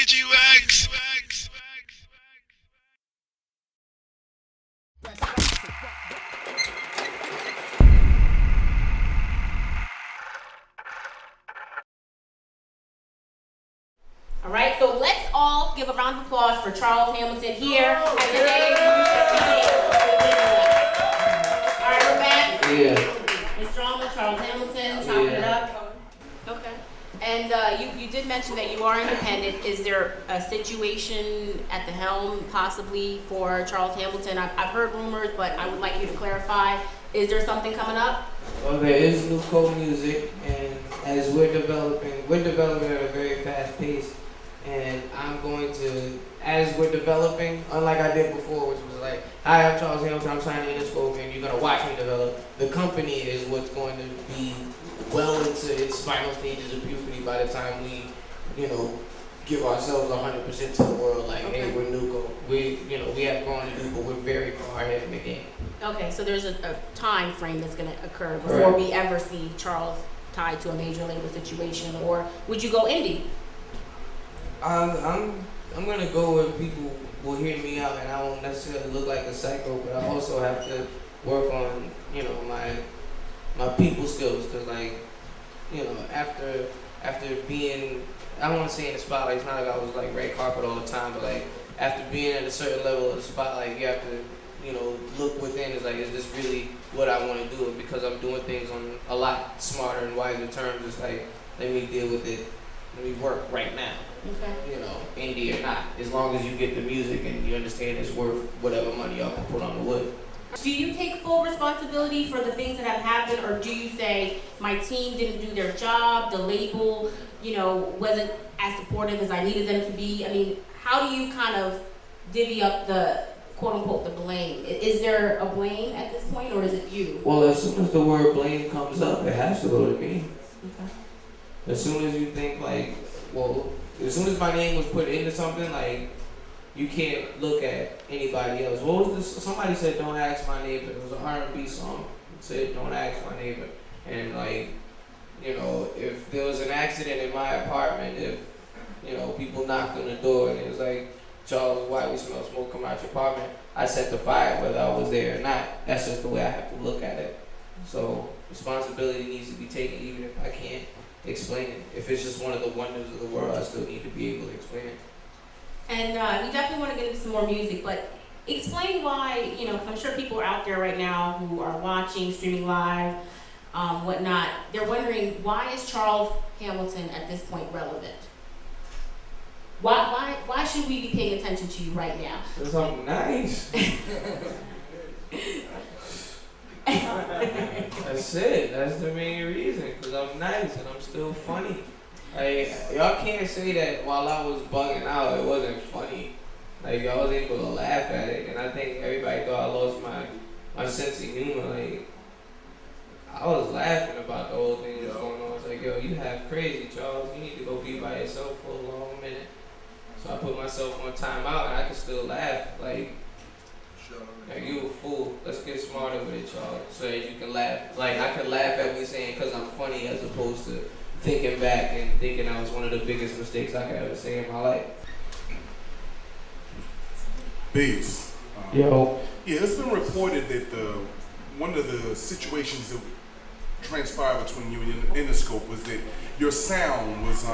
Digitwaxx. All right, so let's all give a round of applause for Charles Hamilton here at today's All right, we're back. Yeah. It's drama, Charles Hamilton, chopping it up. Okay. And you did mention that you are independent. Is there a situation at the helm possibly for Charles Hamilton? I've heard rumors, but I would like you to clarify. Is there something coming up? Well, there is new co-music, and as we're developing at a very fast pace. And I'm going to, as we're developing, unlike I did before, which was like, hi, I'm Charles Hamilton, I'm signing in Interscope, and you're going to watch me develop. The company is what's going to be well into its final stages of puberty by the time we, give ourselves 100% to the world. Like, Okay. hey, we're Nuco. We have growing to do, but we're very far ahead in the game. Okay, so there's a time frame that's going to occur before Right. we ever see Charles tied to a major label situation, or would you go indie? I'm gonna go where people will hear me out, and I won't necessarily look like a psycho, but I also have to work on my people skills, because after being, I don't want to say in the spotlight, it's not like I was like red carpet all the time, but like after being at a certain level of the spotlight, you have to look within. It's like, is this really what I want to do? Because I'm doing things on a lot smarter and wiser terms. It's like, let me deal with it. Let me work right now. Okay. Indie or not, as long as you get the music and you understand it's worth whatever money y'all can put on the wood. Do you take full responsibility for the things that have happened, or do you say, my team didn't do their job, the label, wasn't as supportive as I needed them to be? I mean, how do you kind of divvy up the quote unquote the blame? Is there a blame at this point, or is it you? Well, as soon as the word blame comes up, it has to go to me. Okay. As soon as you think as soon as my name was put into something, you can't look at anybody else. What was this? Somebody said, "Don't ask my neighbor." It was an R&B song. It said, "Don't ask my neighbor." And if there was an accident in my apartment, if people knocked on the door and it was like, "Charles, why we smell smoke come out your apartment?" I set the fire whether I was there or not. That's just the way I have to look at it. So responsibility needs to be taken, even if I can't explain it. If it's just one of the wonders of the world, I still need to be able to explain it. And we definitely want to get into some more music, but explain why, 'cause I'm sure people are out there right now who are watching, streaming live, whatnot. They're wondering, why is Charles Hamilton at this point relevant? Why should we be paying attention to you right now? Because I'm nice. That's it. That's the main reason. Because I'm nice and I'm still funny. Y'all can't say that while I was bugging out, it wasn't funny. Y'all was able to laugh at it, and I think everybody thought I lost my sense of humor. I was laughing about the whole thing that's going on. It's like, yo, you have crazy, Charles. You need to go be by yourself for a long minute. So I put myself on timeout, and I can still laugh. You a fool. Let's get smarter with it, Charles, so that you can laugh. I can laugh at me saying because I'm funny, as opposed to thinking back and thinking that was one of the biggest mistakes I could ever say in my life. Bees. Yo. Yeah, it's been reported that one of the situations that transpired between you and Interscope was that your sound was,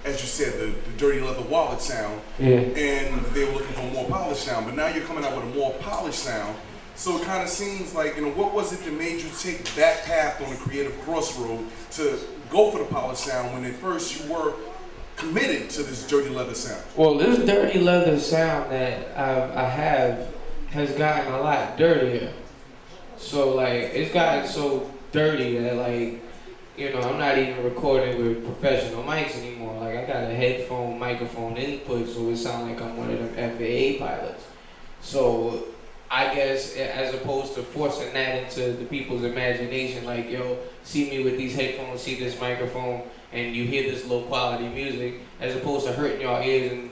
as you said, the dirty leather wallet sound, Yeah. and they were looking for a more polished sound. But now you're coming out with a more polished sound. So it kind of seems like, what was it that made you take that path on the creative crossroad to go for the polished sound when at first you were committed to this dirty leather sound? Well, this dirty leather sound that I have has gotten a lot dirtier. So it's gotten so dirty that I'm not even recording with professional mics anymore. I got a headphone microphone input, so it sounds like I'm one of them FAA pilots. So I guess as opposed to forcing that into the people's imagination, see me with these headphones, see this microphone, and you hear this low quality music, as opposed to hurting y'all ears and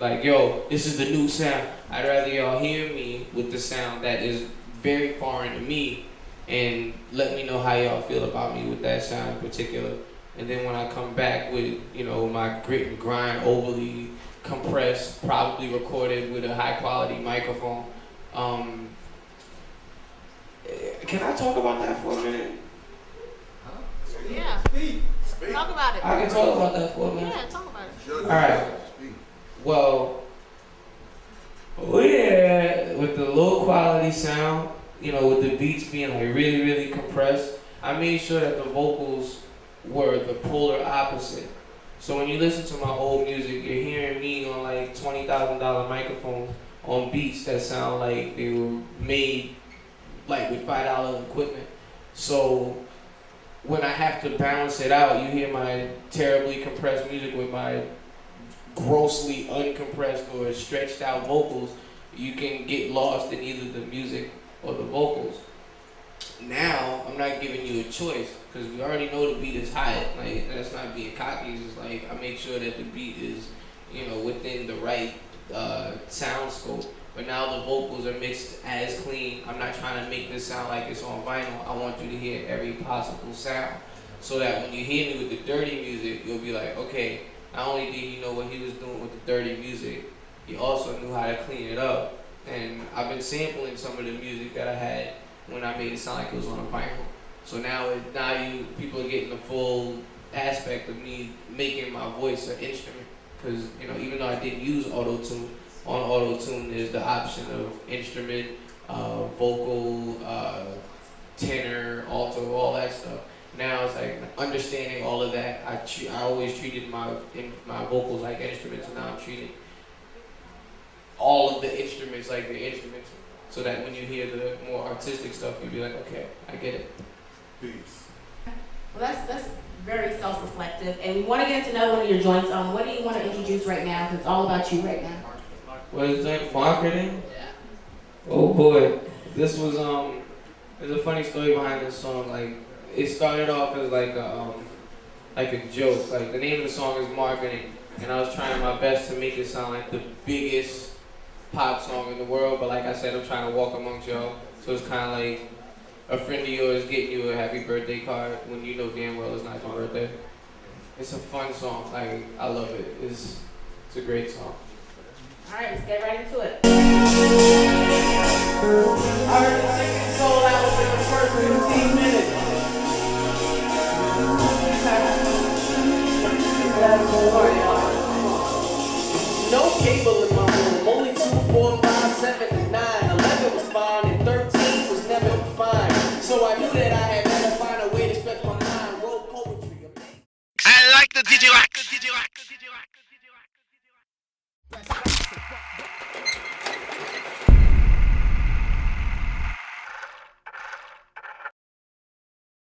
this is the new sound. I'd rather y'all hear me with the sound that is very foreign to me, and let me know how y'all feel about me with that sound in particular. And then when I come back with, my grit and grind, overly compressed, probably recorded with a high quality microphone. Can I talk about that for a minute? Yeah. Talk about it. I can talk about that for a minute. Yeah, talk about it. All right. Well, yeah, with the low quality sound, you know, with the beats being like really, really compressed, I made sure that the vocals were the polar opposite. So when you listen to my old music, you're hearing me on like $20,000 microphones on beats that sound like they were made like with $5 equipment. So when I have to balance it out, you hear my terribly compressed music with my grossly uncompressed or stretched out vocals. You can get lost in either the music or the vocals. Now, I'm not giving you a choice, because we already know the beat is hot. Like, that's not being cocky. It's just like, I make sure that the beat is, you know, within the right sound scope. But now the vocals are mixed as clean. I'm not trying to make this sound like it's on vinyl. I want you to hear every possible sound. So that when you hear me with the dirty music, you'll be like, okay, not only did he know what he was doing with the dirty music, he also knew how to clean it up. And I've been sampling some of the music that I had when I made it sound like it was on a vinyl. So now people are getting the full aspect of me making my voice an instrument. Because, you know, even though I didn't use auto-tune, on auto-tune there's the option of instrument, vocal, tenor, alto, all that stuff. Now it's like understanding all of that. I always treated my vocals like instruments, and now I'm treating all of the instruments like they're instruments. So that when you hear the more artistic stuff, you'll be like, okay, I get it. Peace. Well, that's very self-reflective, and we want to get into another one of your joints. What do you want to introduce right now? Because it's all about you right now. What is that, marketing? Yeah. Oh boy, this was there's a funny story behind this song. Like, it started off as like a joke. Like, the name of the song is Marketing, and I was trying my best to make it sound like the biggest pop song in the world. But like I said, I'm trying to walk amongst y'all, so it's kind of like a friend of yours getting you a happy birthday card when you know damn well it's not your birthday. It's a fun song. Like, I love it. It's a great song. All right, let's get right into it. I heard the second sold out within the first 15 minutes. No cable in my room, only 2, 4, 5, 7, and 9. 11 was fine, and 13 was never defined. So I knew that I had better find a way to stretch my mind. Wrote poetry. I like the Digitwaxx.